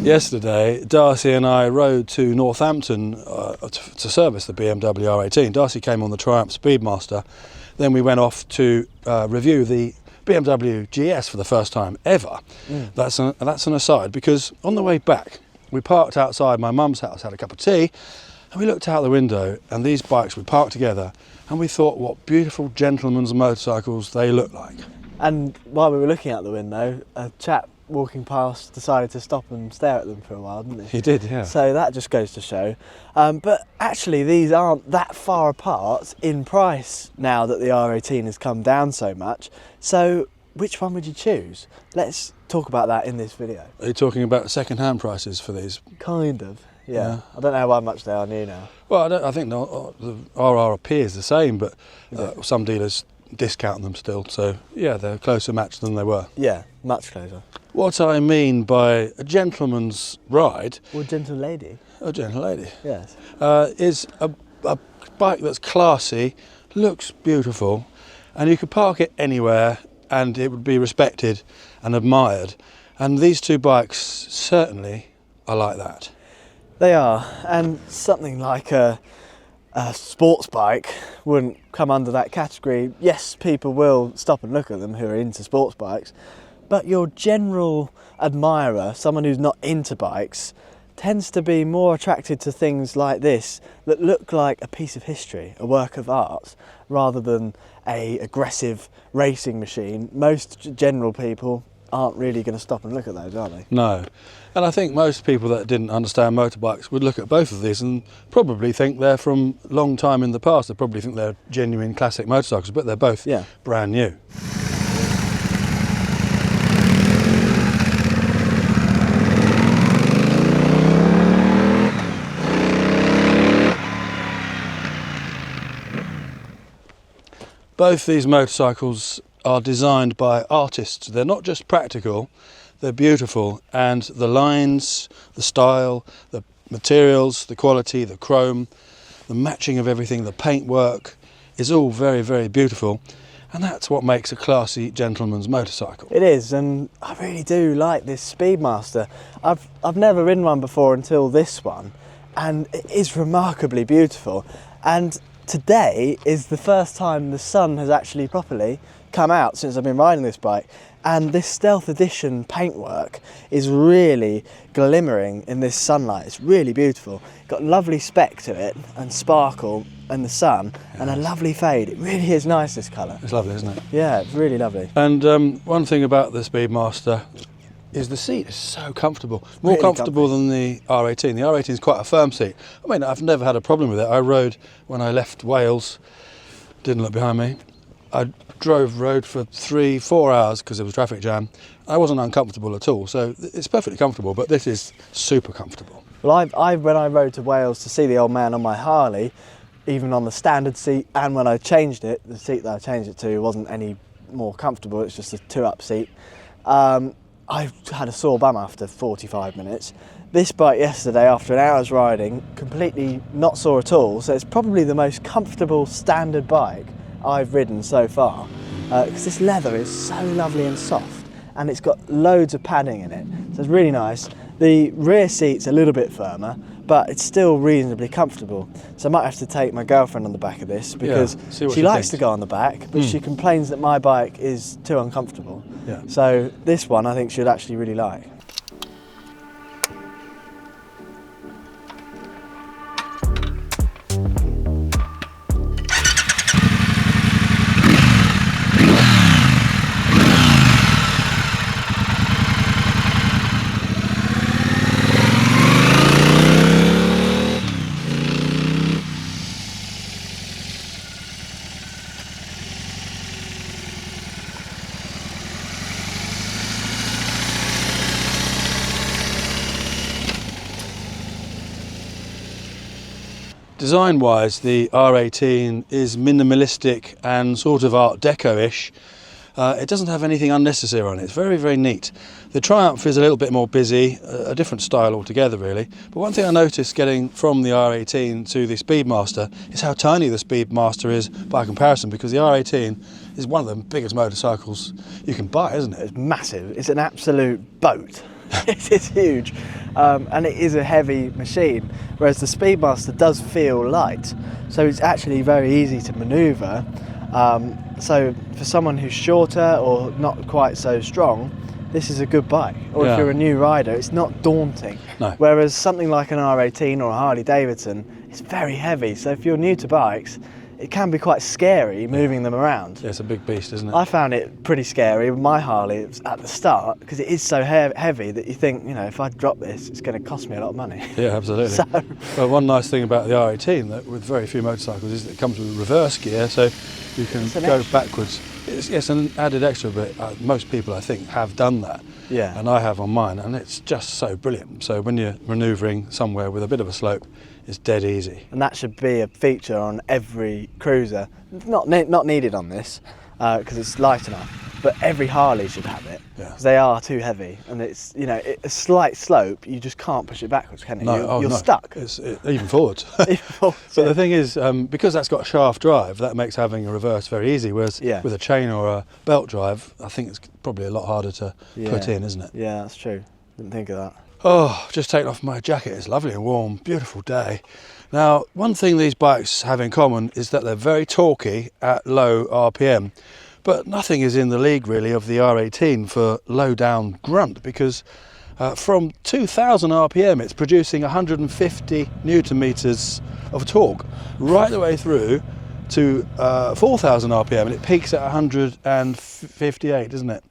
Yesterday, Darcy and I rode to Northampton to service the BMW R18. Darcy came on the Triumph Speedmaster. Then we went off to review the BMW GS for the first time ever. That's an aside, because on the way back, we parked outside my mum's house, had a cup of tea, and we looked out the window, and these bikes were parked together, and we thought what beautiful gentlemen's motorcycles they look like. And while we were looking out the window, a chap walking past decided to stop and stare at them for a while, didn't he? He did, yeah. So that just goes to show. But actually these aren't that far apart in price now that the R18 has come down so much. So which one would you choose? Let's talk about that in this video. Are you talking about second-hand prices for these? Kind of, yeah. Yeah. I don't know how much they are new now. Well, I think the RRP is the same, but some dealers discount them still. So, yeah, they're a closer match than they were. Yeah, much closer. What I mean by a gentleman's ride, Or gentle lady. a gentle lady, Yes. is a bike that's classy, looks beautiful, and you could park it anywhere and it would be respected and admired. And these two bikes certainly are like that. They are, and something like a sports bike wouldn't come under that category. Yes, people will stop and look at them who are into sports bikes, but your general admirer, someone who's not into bikes, tends to be more attracted to things like this that look like a piece of history, a work of art, rather than a aggressive racing machine. Most general people aren't really going to stop and look at those, are they? No. And I think most people that didn't understand motorbikes would look at both of these and probably think they're from a long time in the past. They probably think they're genuine classic motorcycles, but they're both brand new. Both these motorcycles are designed by artists. They're not just practical, they're beautiful, and the lines, the style, the materials, the quality, the chrome, the matching of everything, the paintwork is all very, very beautiful, and that's what makes a classy gentleman's motorcycle. It is, and I really do like this Speedmaster. I've never ridden one before until this one, and it is remarkably beautiful. And today is the first time the sun has actually properly come out since I've been riding this bike, and this Stealth Edition paintwork is really glimmering in this sunlight. It's really beautiful. Got lovely speck to it and sparkle in the sun, and a lovely fade. It really is nice, this colour. It's lovely, isn't it? Yeah, it's really lovely. And one thing about the Speedmaster is the seat is so comfortable. More Really comfortable than the R18. The R18 is quite a firm seat. I mean, I've never had a problem with it. I rode when I left Wales, didn't look behind me. I rode for 3-4 hours because there was traffic jam. I wasn't uncomfortable at all, so it's perfectly comfortable, but this is super comfortable. Well, when I rode to Wales to see the old man on my Harley, even on the standard seat, and when I changed it, the seat that I changed it to wasn't any more comfortable, it's just a 2-up seat. I had a sore bum after 45 minutes. This bike yesterday, after an hour's riding, completely not sore at all, so it's probably the most comfortable standard bike I've ridden so far, because this leather is so lovely and soft, and it's got loads of padding in it, so it's really nice. The rear seat's a little bit firmer, but it's still reasonably comfortable. So I might have to take my girlfriend on the back of this, because she likes to go on the back, but she complains that my bike is too uncomfortable. Yeah. So this one I think she'd actually really like. Design-wise, the R18 is minimalistic and sort of Art Deco-ish. It doesn't have anything unnecessary on it. It's very, very neat. The Triumph is a little bit more busy, a different style altogether really. But one thing I noticed getting from the R18 to the Speedmaster is how tiny the Speedmaster is by comparison, because the R18 is one of the biggest motorcycles you can buy, isn't it? It's massive. It's an absolute boat. It is huge, and it is a heavy machine, whereas the Speedmaster does feel light, so it's actually very easy to manoeuvre. So for someone who's shorter or not quite so strong, this is a good bike. Or Yeah. if you're a new rider, it's not daunting. No. Whereas something like an R18 or a Harley Davidson, it's very heavy, so if you're new to bikes, it can be quite scary moving them around. Yeah, it's a big beast, isn't it? I found it pretty scary with my Harley at the start, because it is so heavy that you think, if I drop this, it's going to cost me a lot of money. Yeah, absolutely. So, Well, one nice thing about the R18 that with very few motorcycles is that it comes with reverse gear, so you can It's an go extra. backwards. It's an added extra, but most people, I think, have done that. Yeah. And I have on mine, and it's just so brilliant. So when you're manoeuvring somewhere with a bit of a slope, it's dead easy. and that should be a feature on every cruiser. Not needed on this, because it's light enough, but every Harley should have it. Yeah. 'Cause they are too heavy, and it's a slight slope. You just can't push it backwards, can you? You're no. stuck. Even forwards. But the thing is, because that's got shaft drive, that makes having a reverse very easy. Whereas Yeah. with a chain or a belt drive, I think it's probably a lot harder to put in, isn't it? Yeah, that's true. Didn't think of that. Oh, just taken off my jacket. It's lovely and warm, beautiful day. Now, one thing these bikes have in common is that they're very torquey at low RPM, but nothing is in the league really of the R18 for low down grunt, because from 2000 RPM it's producing 150 newton meters of torque right the way through to 4000 RPM, and it peaks at 158, isn't it?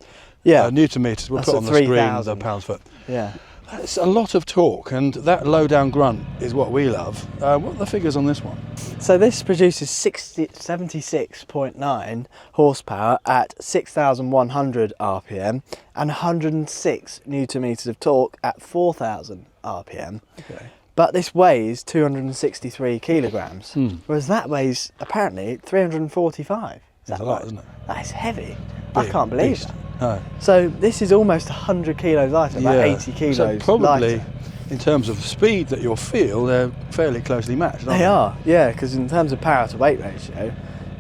Yeah. Newton meters. We'll That's put at on the screen the 3,000. pounds foot. Yeah. It's a lot of torque, and that low down grunt is what we love. What are the figures on this one? So this produces 76.9 horsepower at 6,100 RPM and 106 newton meters of torque at 4,000 RPM. Okay. But this weighs 263 kilograms, Hmm. whereas that weighs apparently 345. Is That's that a lot, right? isn't it? That is heavy. I Big can't believe beast. that. No. So this is almost 100 kilos lighter, about 80 kilos So probably, lighter. in terms of speed that you'll feel, they're fairly closely matched, aren't They are, yeah, because in terms of power to weight ratio,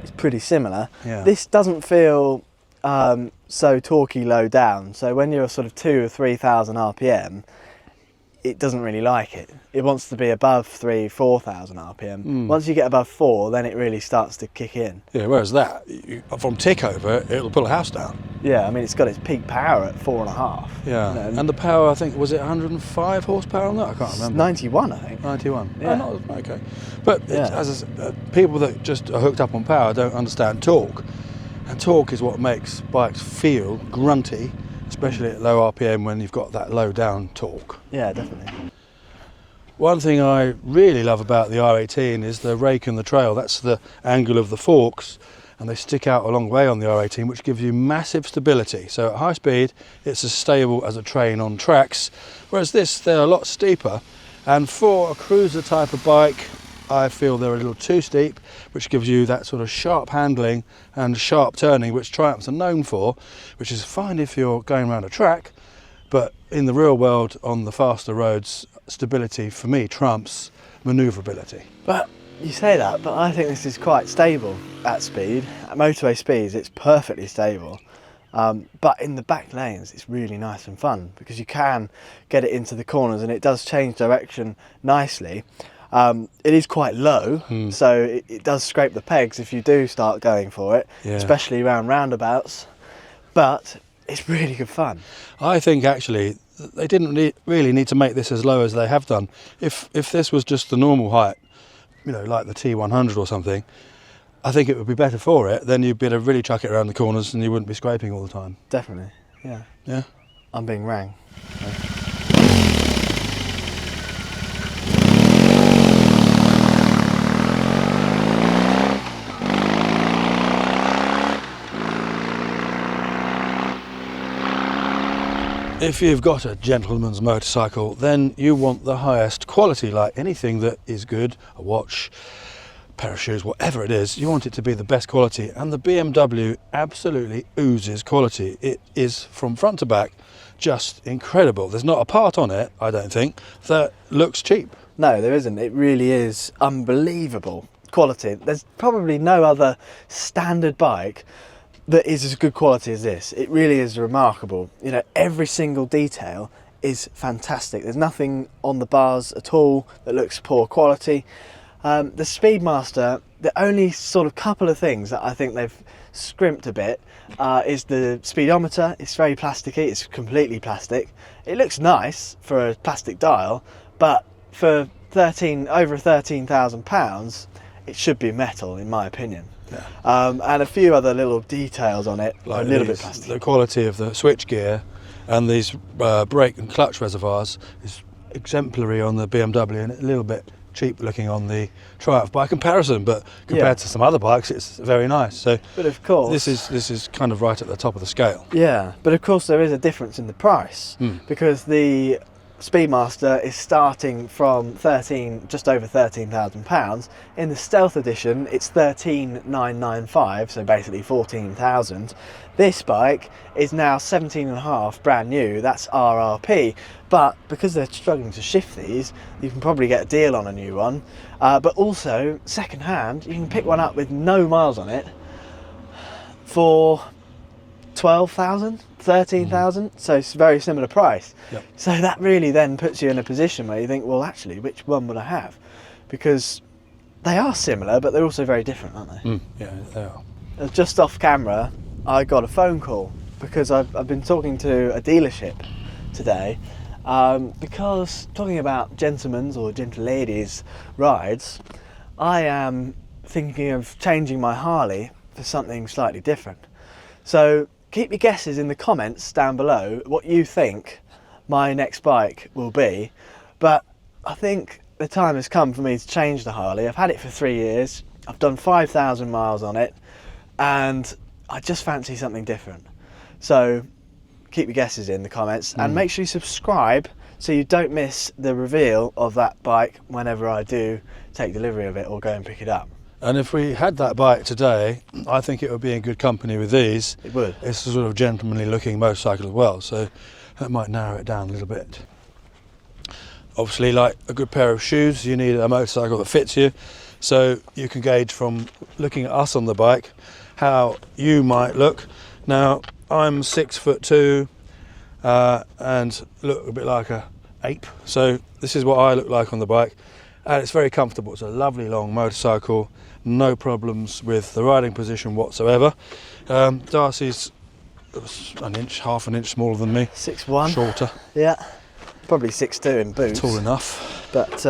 it's pretty similar. Yeah. This doesn't feel so torquey low down. So when you're sort of 2,000 or 3,000 RPM, it doesn't really like it. It wants to be above 3,000, 4,000 RPM. Mm. Once you get above 4, then it really starts to kick in. Yeah, whereas that, from tick over, it'll pull a house down. Yeah, I mean, it's got its peak power at 4.5. Yeah. You know, And the power, I think, was it 105 horsepower on that? I can't it's remember. 91, I think. 91. Yeah. Oh, not, okay. But Yeah. as I said, people that just are hooked up on power don't understand torque. And torque is what makes bikes feel grunty, especially at low RPM when you've got that low down torque. Yeah, definitely. One thing I really love about the R18 is the rake and the trail. That's the angle of the forks, and they stick out a long way on the R18, which gives you massive stability. So at high speed, it's as stable as a train on tracks, whereas this, they're a lot steeper. And for a cruiser type of bike, I feel they're a little too steep, which gives you that sort of sharp handling and sharp turning, which Triumphs are known for, which is fine if you're going around a track, but in the real world, on the faster roads, stability for me trumps manoeuvrability. But you say that, but I think this is quite stable at speed. At motorway speeds, it's perfectly stable. But in the back lanes, it's really nice and fun because you can get it into the corners and it does change direction nicely. It is quite low, so it does scrape the pegs if you do start going for it, Yeah. especially around roundabouts. But it's really good fun. I think actually they didn't really need to make this as low as they have done. If this was just the normal height, you know, like the T100 or something, I think it would be better for it. Then you'd be able to really chuck it around the corners and you wouldn't be scraping all the time. Definitely, yeah. Yeah. I'm being rang. If you've got a gentleman's motorcycle, then you want the highest quality, like anything that is good, a watch, pair of shoes, whatever it is, you want it to be the best quality, and the BMW absolutely oozes quality. It is from front to back just incredible. There's not a part on it, I don't think, that looks cheap. No, there isn't. It really is unbelievable quality. There's probably no other standard bike that is as good quality as this. It really is remarkable. You know, every single detail is fantastic. There's nothing on the bars at all that looks poor quality. The Speedmaster, the only sort of couple of things that I think they've scrimped a bit is the speedometer. It's very plasticky, it's completely plastic. It looks nice for a plastic dial, but for over £13,000, it should be metal, in my opinion. Yeah. And a few other little details on it, Like a little bit plastic. the quality of the switch gear and these brake and clutch reservoirs is exemplary on the BMW and a little bit cheap looking on the Triumph by comparison, but compared to some other bikes it's very nice. So But of course, this is kind of right at the top of the scale. yeah, but of course there is a difference in the price because the Speedmaster is starting from just over £13,000. In the Stealth Edition, it's 13,995, so basically 14,000. This bike is now 17.5, brand new. That's RRP. But because they're struggling to shift these, you can probably get a deal on a new one. But also, second hand, you can pick one up with no miles on it for 12,000, 13,000, so it's a very similar price. Yep. So that really then puts you in a position where you think, well, actually, which one would I have? Because they are similar, but they're also very different, aren't they? Yeah, they are. Just off camera, I got a phone call because I've been talking to a dealership today because talking about gentlemen's or gentle ladies' rides, I am thinking of changing my Harley for something slightly different. So keep your guesses in the comments down below what you think my next bike will be, but I think the time has come for me to change the Harley. I've had it for 3 years, I've done 5,000 miles on it, and I just fancy something different. So keep your guesses in the comments and make sure you subscribe so you don't miss the reveal of that bike whenever I do take delivery of it or go and pick it up. And if we had that bike today, I think it would be in good company with these. It would. It's a sort of gentlemanly looking motorcycle as well, so that might narrow it down a little bit. Obviously, like a good pair of shoes, you need a motorcycle that fits you, so you can gauge from looking at us on the bike how you might look. Now, I'm 6'2" and look a bit like a ape, so this is what I look like on the bike, and it's very comfortable. It's a lovely long motorcycle, no problems with the riding position whatsoever. Darcy's half an inch smaller than me, 6'1", shorter, yeah, probably 6'2" in boots. tall enough. But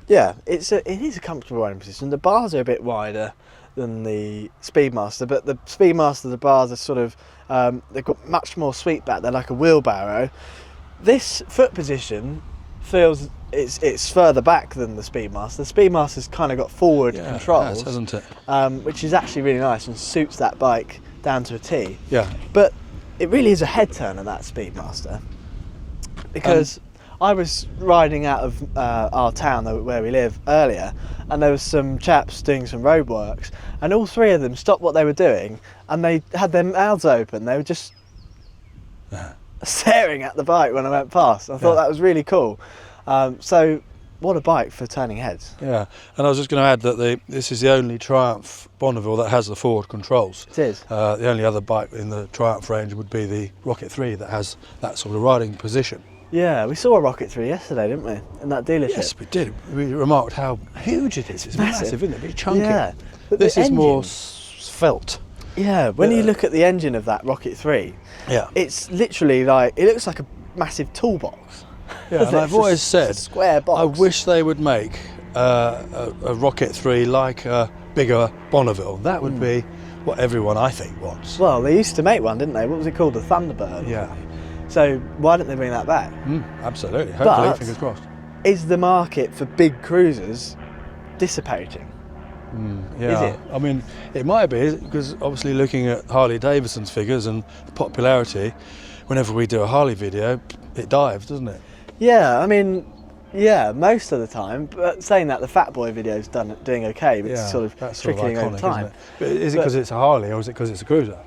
yeah, it is a comfortable riding position. The bars are a bit wider than the Speedmaster, but the Speedmaster, the bars are sort of they've got much more sweep back. They're like a wheelbarrow. This foot position feels it's further back than the Speedmaster. The Speedmaster's kind of got forward controls, it has, hasn't it? which is actually really nice and suits that bike down to a T. Yeah. But it really is a head turner, that Speedmaster, because I was riding out of our town where we live earlier, and there was some chaps doing some roadworks, and all three of them stopped what they were doing and they had their mouths open. They were just staring at the bike when I went past. I thought that was really cool. So what a bike for turning heads. Yeah, and I was just going to add that this is the only Triumph Bonneville that has the forward controls. It is. The only other bike in the Triumph range would be the Rocket 3 that has that sort of riding position. Yeah, we saw a Rocket 3 yesterday, didn't we, in that dealership? Yes, we did. We remarked how huge it is. It's massive, isn't it? Very chunky. Yeah. But This the is more engine- felt. Yeah, when you look at the engine of that Rocket 3, Yeah. it's literally like, it looks like a massive toolbox. Yeah, and I've always said, a square box. I wish they would make a Rocket 3 like a bigger Bonneville. That would be what everyone, I think, wants. Well, they used to make one, didn't they? What was it called? The Thunderbird. Yeah. So why don't they bring that back? Absolutely. Hopefully, But- fingers crossed. Is the market for big cruisers dissipating? Yeah. Is it? I mean, it might be, because obviously looking at Harley Davidson's figures and the popularity, whenever we do a Harley video, it dives, doesn't it? Yeah, I mean, yeah, most of the time. But saying that, the Fat Boy video's doing okay, but it's sort of that's sort of trickling iconic, over time. isn't it? But is it because it's a Harley or is it because it's a cruiser?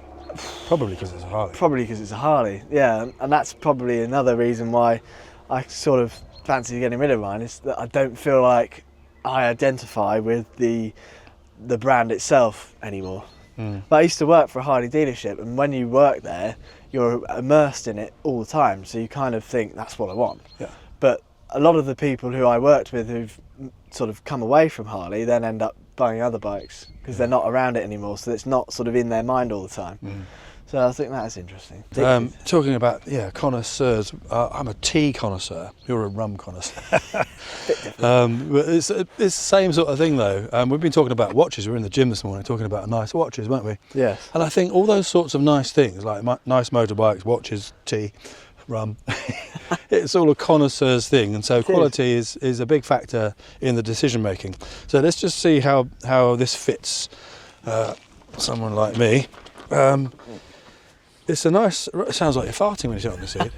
Probably because it's a Harley. Probably because it's a Harley, yeah, and that's probably another reason why I sort of fancy getting rid of mine, is that I don't feel like I identify with the brand itself anymore. But I used to work for a Harley dealership, and when you work there, you're immersed in it all the time, so you kind of think that's what I want. Yeah. But a lot of the people who I worked with who've sort of come away from Harley then end up buying other bikes because they're not around it anymore, so it's not sort of in their mind all the time. So I think that's interesting. Talking about connoisseurs, I'm a tea connoisseur. You're a rum connoisseur. But it's the same sort of thing though. We've been talking about watches. We were in the gym this morning talking about nice watches, weren't we? Yes. And I think all those sorts of nice things, like nice motorbikes, watches, tea, rum, it's all a connoisseur's thing, and so quality is a big factor in the decision making. So let's just see how this fits someone like me. It's a nice. It sounds like you're farting when you sit on the seat.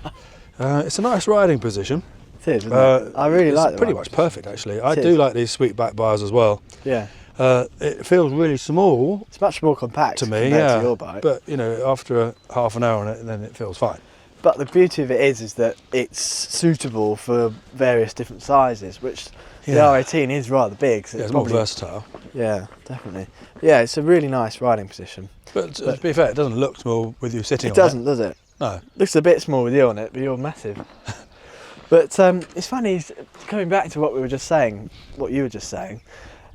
It's a nice riding position. It is, isn't it? I really like it. It's pretty much perfect, actually. I do like these sweet back bars as well. Yeah. It feels really small. It's much more compact to me, compared to your bike. But after a half an hour on it, then it feels fine. But the beauty of it is that it's suitable for various different sizes, which the R18 is rather big. So it's more versatile. Yeah, definitely. Yeah, it's a really nice riding position. But to be fair, it doesn't look small with you sitting on it. It doesn't, does it? No. Looks a bit small with you on it, but you're massive. But it's funny, coming back to what we were just saying, what you were just saying,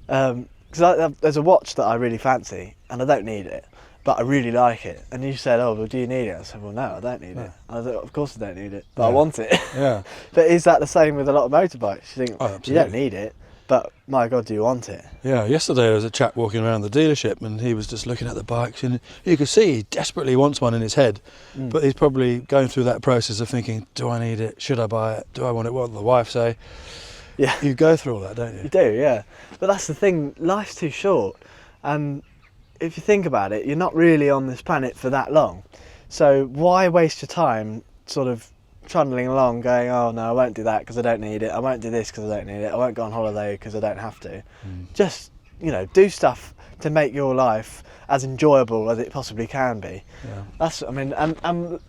because there's a watch that I really fancy, and I don't need it, but I really like it. And you said, oh, well, do you need it? I said, well, no, I don't need it. And I thought, of course I don't need it, but I want it. Yeah. But is that the same with a lot of motorbikes? You think, absolutely. You don't need it, but my God, do you want it? Yeah, yesterday there was a chap walking around the dealership and he was just looking at the bikes, and you could see he desperately wants one in his head, but he's probably going through that process of thinking, do I need it? Should I buy it? Do I want it? What will the wife say? Yeah. You go through all that, don't you? You do, yeah. But that's the thing, life's too short, and if you think about it, you're not really on this planet for that long. So why waste your time sort of trundling along going, oh no, I won't do that because I don't need it, I won't do this because I don't need it, I won't go on holiday because I don't have to. Just, do stuff to make your life as enjoyable as it possibly can be. Yeah. That's, I mean, and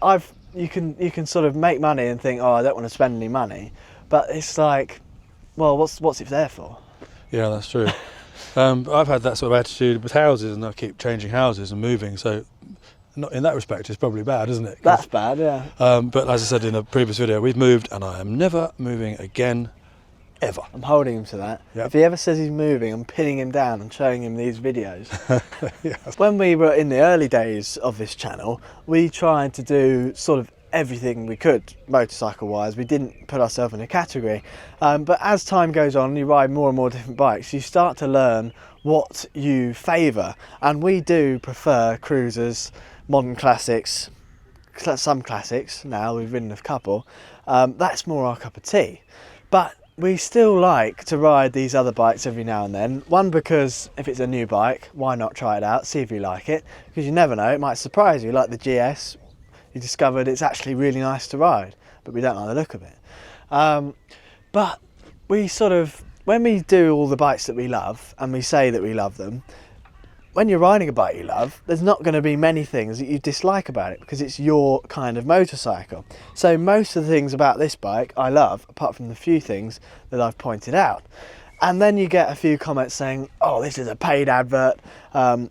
you can sort of make money and think, oh, I don't want to spend any money, but it's like, well, what's it there for? Yeah, that's true. I've had that sort of attitude with houses, and I keep changing houses and moving, so not in that respect it's probably bad, isn't it? That's bad, yeah. But as I said in a previous video, we've moved and I am never moving again, ever. I'm holding him to that. Yep. If he ever says he's moving, I'm pinning him down and showing him these videos. Yes. When we were in the early days of this channel, we tried to do sort of everything we could motorcycle wise. We didn't put ourselves in a category, but as time goes on, you ride more and more different bikes, you start to learn what you favour, and we do prefer cruisers, modern classics, some classics. Now we've ridden a couple, that's more our cup of tea, but we still like to ride these other bikes every now and then. One, because if it's a new bike, why not try it out, see if you like it, because you never know, it might surprise you. Like the GS, you discovered it's actually really nice to ride, but we don't like the look of it. But we sort of, when we do all the bikes that we love, and we say that we love them, when you're riding a bike you love, there's not going to be many things that you dislike about it, because it's your kind of motorcycle. So most of the things about this bike I love, apart from the few things that I've pointed out. And then you get a few comments saying, oh, this is a paid advert,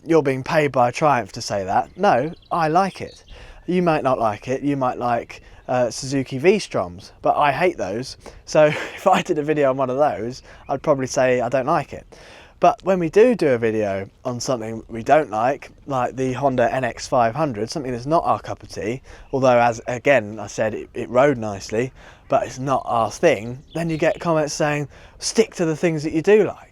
you're being paid by Triumph to say that. No, I like it. You might not like it, you might like Suzuki V-Stroms, but I hate those. So if I did a video on one of those, I'd probably say I don't like it. But when we do a video on something we don't like the Honda NX500, something that's not our cup of tea, although as again I said it rode nicely, but it's not our thing, then you get comments saying, stick to the things that you do like.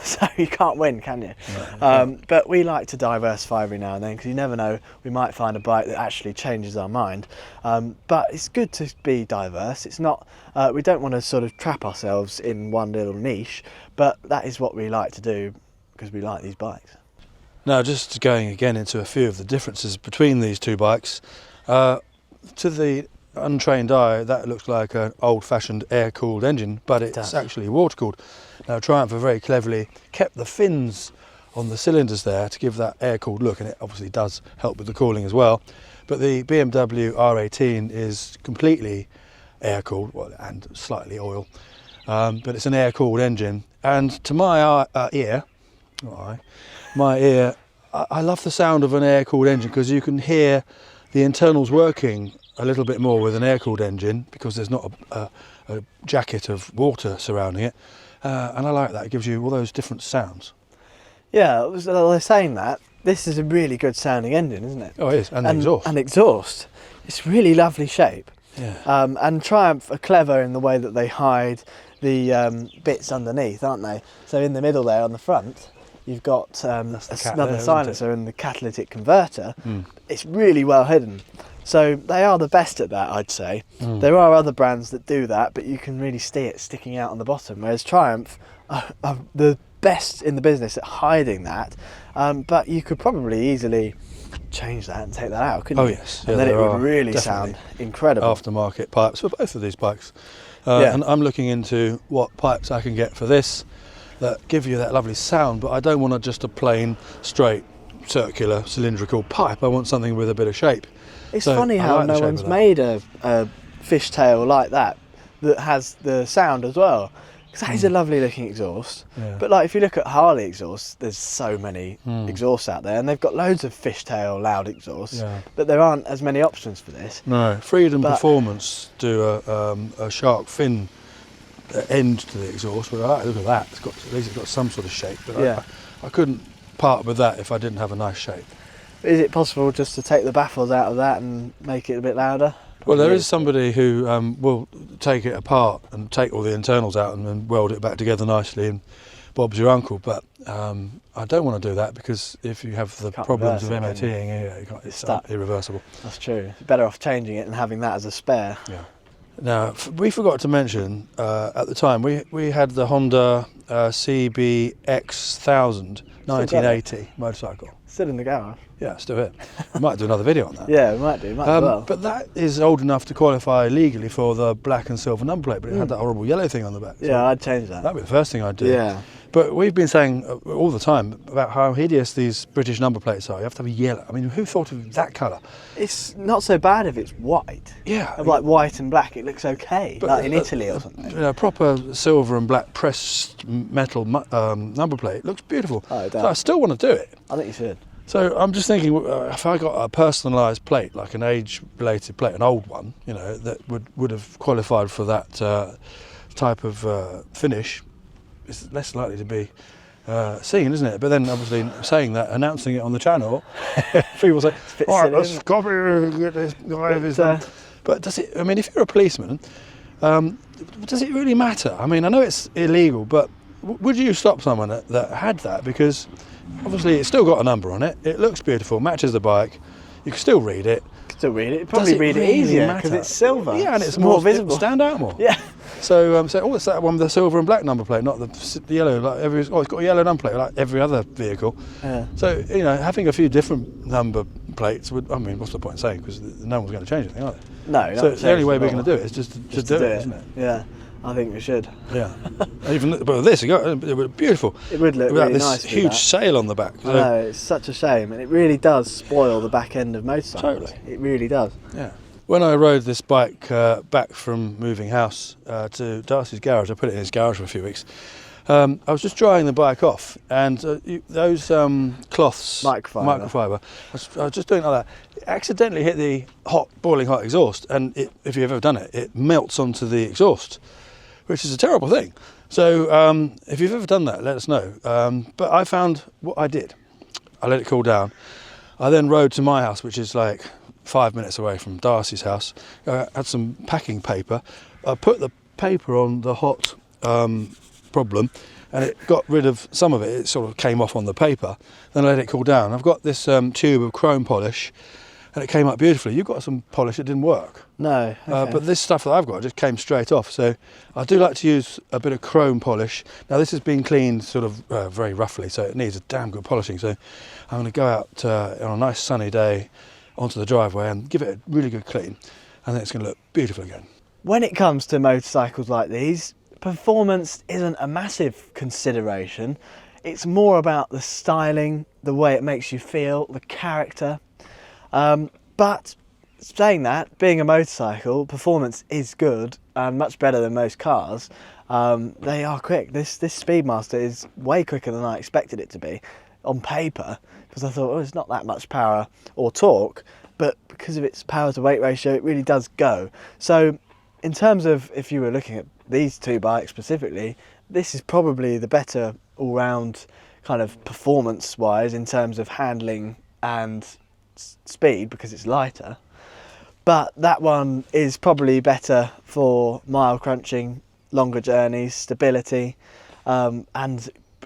So you can't win, can you? No, but we like to diversify every now and then, because you never know, we might find a bike that actually changes our mind. But it's good to be diverse. It's not, we don't want to sort of trap ourselves in one little niche, but that is what we like to do because we like these bikes. Now, just going again into a few of the differences between these two bikes, to the untrained eye, that looks like an old-fashioned air-cooled engine, but it's actually water-cooled. Now, Triumph have very cleverly kept the fins on the cylinders there to give that air-cooled look, and it obviously does help with the cooling as well. But the BMW R18 is completely air-cooled, well, and slightly oil, but it's an air-cooled engine. And to my ear, I love the sound of an air-cooled engine, because you can hear the internals working a little bit more with an air-cooled engine because there's not a jacket of water surrounding it, and I like that. It gives you all those different sounds. Yeah, they're saying that. This is a really good sounding engine, isn't it? Oh, it is, and the exhaust. And exhaust. It's really lovely shape. Yeah. And Triumph are clever in the way that they hide the bits underneath, aren't they? So in the middle there on the front, you've got another silencer and the catalytic converter. It's really well hidden. So they are the best at that, I'd say. There are other brands that do that, but you can really see it sticking out on the bottom, whereas Triumph are the best in the business at hiding that. But you could probably easily change that and take that out, couldn't you? Oh yes. And then it would really sound incredible. Aftermarket pipes for both of these bikes. And I'm looking into what pipes I can get for this that give you that lovely sound, but I don't want just a plain, straight, circular, cylindrical pipe. I want something with a bit of shape. It's funny how no one's made a fishtail like that has the sound as well. Because that is a lovely looking exhaust. Yeah. But like if you look at Harley exhausts, there's so many exhausts out there, and they've got loads of fishtail loud exhausts, but there aren't as many options for this. No, Freedom Performance do a shark fin end to the exhaust. But I like, look at that. At least it's got some sort of shape. But I couldn't part with that if I didn't have a nice shape. Is it possible just to take the baffles out of that and make it a bit louder? Well, there is somebody who will take it apart and take all the internals out and then weld it back together nicely, and Bob's your uncle. But I don't want to do that because if you have the problems of MOTing, it's irreversible. That's true. It's better off changing it and having that as a spare. Yeah. Now, we forgot to mention at the time we had the Honda CBX1000 1980 motorcycle. Still in the garage. Yeah, still here. We might do another video on that. Yeah, we might do. Might as well. But that is old enough to qualify legally for the black and silver number plate, but it had that horrible yellow thing on the back. So yeah, I'd change that. That'd be the first thing I'd do. Yeah. But we've been saying all the time about how hideous these British number plates are. You have to have a yellow. I mean, who thought of that colour? It's not so bad if it's white. Yeah. Like white and black, it looks okay. But, like in Italy or something. You know, proper silver and black pressed metal number plate looks beautiful. Oh, it does. So I still want to do it. I think you should. So I'm just thinking, if I got a personalised plate, like an age-related plate, an old one, you know, that would have qualified for that type of finish, it's less likely to be seen, isn't it? But then, obviously, saying that, announcing it on the channel, people say, "All right, let's copy this guy." But does it? I mean, if you're a policeman, does it really matter? I mean, I know it's illegal, but would you stop someone that had that? Because obviously it's still got a number on it, it looks beautiful, matches the bike, you can still read it. Still read it, probably read it easier because it's silver. Yeah, and it's more visible. Stand out more. Yeah. So, it's that one with the silver and black number plate, not the yellow. Like it's got a yellow number plate like every other vehicle. Yeah. So, you know, having a few different number plates would, I mean, what's the point in saying? Because no one's going to change anything, are they? No. So the only way we're going to do it is just to do it, isn't it? Yeah. I think we should. Yeah. But with this, it would be beautiful. It would look really this nice. huge sail on the back. I know, it's such a shame, and it really does spoil the back end of motorcycles. Totally. It really does. Yeah. When I rode this bike back from moving house to Darcy's garage, I put it in his garage for a few weeks. I was just drying the bike off, and those cloths, microfiber, I was just doing it like that. It accidentally hit the boiling hot exhaust, and if you've ever done it, it melts onto the exhaust, which is a terrible thing. So if you've ever done that, let us know. But I found what I did. I let it cool down. I then rode to my house, which is like 5 minutes away from Darcy's house. I had some packing paper. I put the paper on the hot problem, and it got rid of some of it. It sort of came off on the paper. Then I let it cool down. I've got this tube of chrome polish, and it came up beautifully. You've got some polish that didn't work. No. Okay. But this stuff that I've got just came straight off. So I do like to use a bit of chrome polish. Now this has been cleaned sort of very roughly, so it needs a damn good polishing. So I'm going to go out on a nice sunny day onto the driveway and give it a really good clean, and then it's going to look beautiful again. When it comes to motorcycles like these, performance isn't a massive consideration. It's more about the styling, the way it makes you feel, the character. But saying that, being a motorcycle, performance is good and much better than most cars. They are quick. This Speedmaster is way quicker than I expected it to be on paper, because I thought, it's not that much power or torque. but because of its power to weight ratio, it really does go. So in terms of, if you were looking at these two bikes specifically, this is probably the better all-round kind of performance-wise in terms of handling and speed, because it's lighter. But that one is probably better for mile crunching, longer journeys, stability, and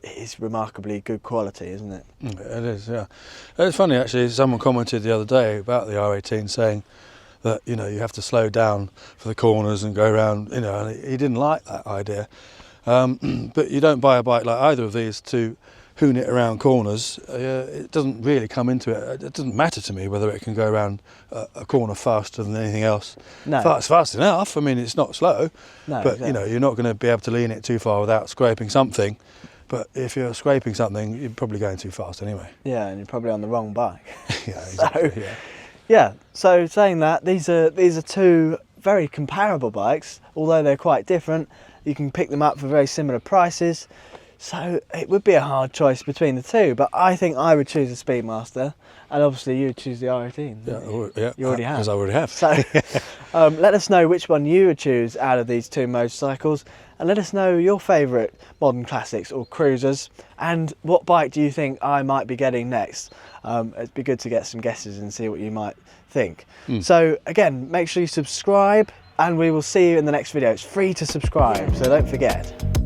it is remarkably good quality, isn't it? It is, yeah. It's funny actually, someone commented the other day about the R18 saying that, you know, you have to slow down for the corners and go around, you know, and he didn't like that idea. But you don't buy a bike like either of these to hoon it around corners. It doesn't really come into it. It doesn't matter to me whether it can go around a corner faster than anything else. No. It's fast enough. I mean, it's not slow, No, but exactly. you know, you're not going to be able to lean it too far without scraping something. But if you're scraping something, you're probably going too fast anyway. Yeah, and you're probably on the wrong bike. Yeah, exactly. So, yeah. Yeah, so saying that, these are two very comparable bikes, although they're quite different. You can pick them up for very similar prices, so it would be a hard choice between the two, but I think I would choose the Speedmaster, and obviously you would choose the R18. Yeah, You already have. because I already have. So let us know which one you would choose out of these two motorcycles, and let us know your favourite modern classics or cruisers, and what bike do you think I might be getting next. It'd be good to get some guesses and see what you might think. So again, make sure you subscribe, and we will see you in the next video. It's free to subscribe, so don't forget.